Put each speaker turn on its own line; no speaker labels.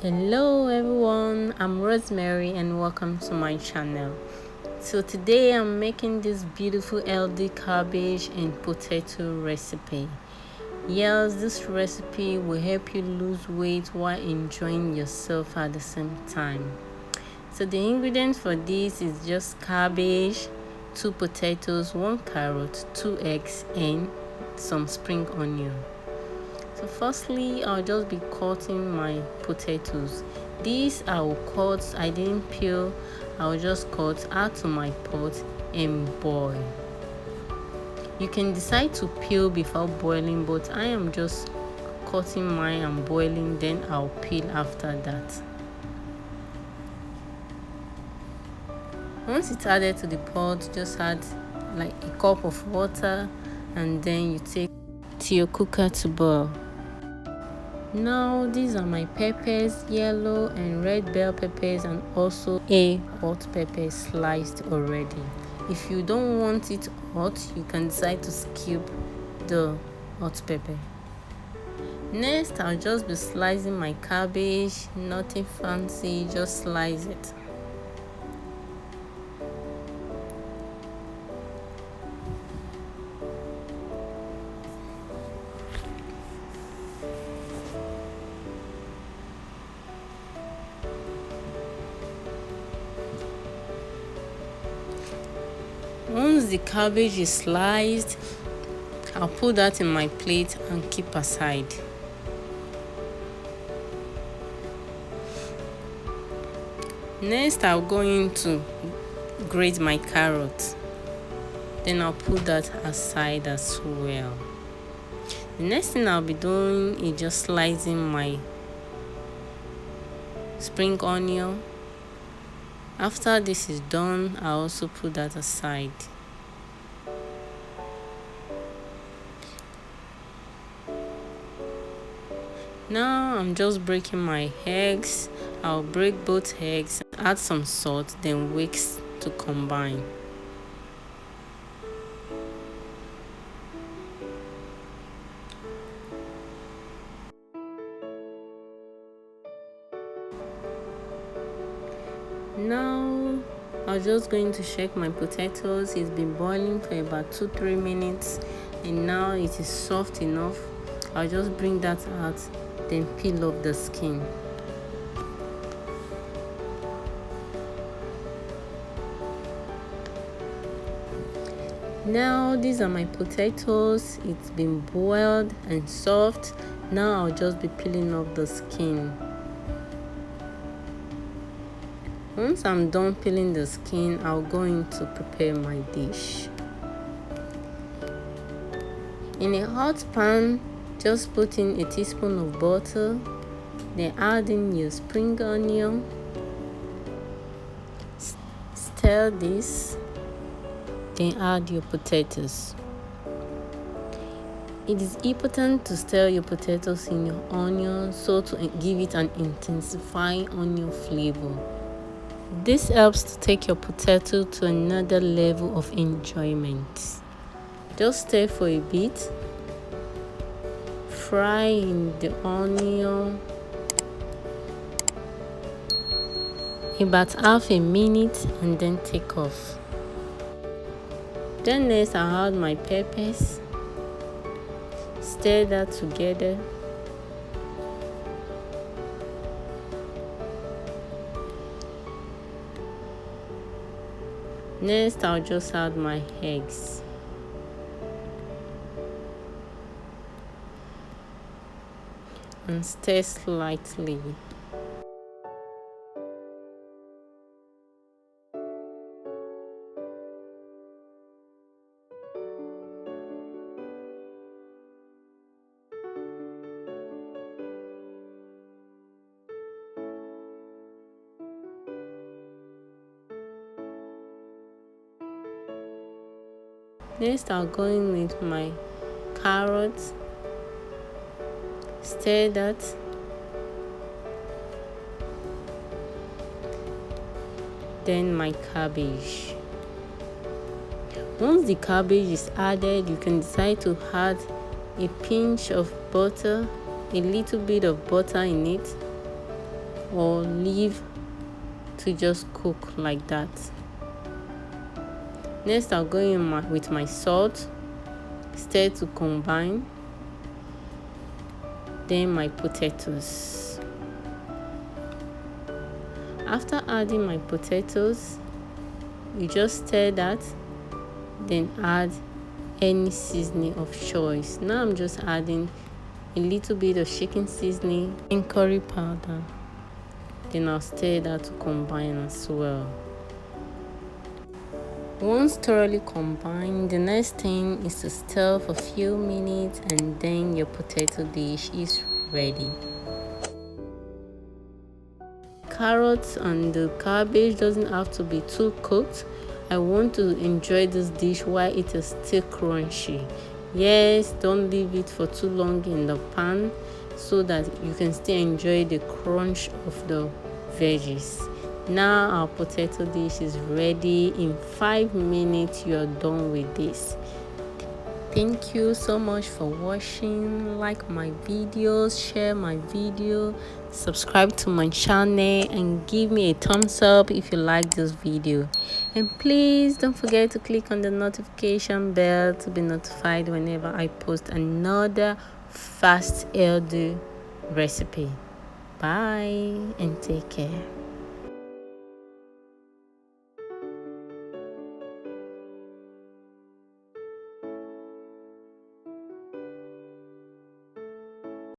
Hello everyone, I'm Rosemary and welcome to my channel. So today I'm making this beautiful healthy cabbage and potato recipe. Yes, this recipe will help you lose weight while enjoying yourself at the same time. So the ingredients for this is just cabbage, 2 potatoes, 1 carrot, 2 eggs and some spring onion. So firstly, I'll just be cutting my potatoes. These I will cut, I didn't peel, I'll just cut, add to my pot and boil. You can decide to peel before boiling, but I am just cutting mine and boiling, then I'll peel after that. Once it's added to the pot, just add like a cup of water and then you take to your cooker to boil. Now these are my peppers, yellow and red bell peppers, and also a hot pepper sliced already. If you don't want it hot, you can decide to skip the hot pepper. Next, I'll just be slicing my cabbage, nothing fancy, just slice it. Once the cabbage is sliced, I'll put that in my plate and keep aside. Next, I'll go into grate my carrot. Then I'll put that aside as well. The next thing I'll be doing is just slicing my spring onion. After this is done, I'll also put that aside. Now I'm just breaking my eggs. I'll break both eggs, add some salt, then whisk to combine. Now I'm just going to check my potatoes. It's been boiling for about 2-3 minutes and now it is soft enough. I'll just bring that out, then peel off the skin. Now these are my potatoes. It's been boiled and soft. Now I'll just be peeling off the skin. Once I'm done peeling the skin, I'll go in to prepare my dish. In a hot pan, just put in a teaspoon of butter, then add in your spring onion. Stir this, then add your potatoes. It is important to stir your potatoes in your onion so to give it an intensifying onion flavor. This helps to take your potato to another level of enjoyment. Just stir for a bit. Fry in the onion about half a minute and then take off. Then next I'll add my peppers. Stir that together. Next, I'll just add my eggs. And stir slightly. Next, I'll go in with my carrots. Stir that. Then my cabbage. Once the cabbage is added, you can decide to add a pinch of butter, a little bit of butter in it. or leave to just cook like that. Next, I'll go in with my salt, stir to combine, then my potatoes. After adding my potatoes, you just stir that, then add any seasoning of choice. Now I'm just adding a little bit of chicken seasoning and curry powder. Then I'll stir that to combine as well. Once thoroughly combined, the next thing is to stir for a few minutes, and then your potato dish is ready. Carrots and the cabbage doesn't have to be too cooked. I want to enjoy this dish while it is still crunchy. Yes, don't leave it for too long in the pan so that you can still enjoy the crunch of the veggies. Now our potato dish is ready. In 5 minutes you are done with this. Thank you so much for watching. Like my videos, share my video, subscribe to my channel, and give me a thumbs up if you like this video. And please don't forget to click on the notification bell to be notified whenever I post another fast healthy recipe. Bye and take care.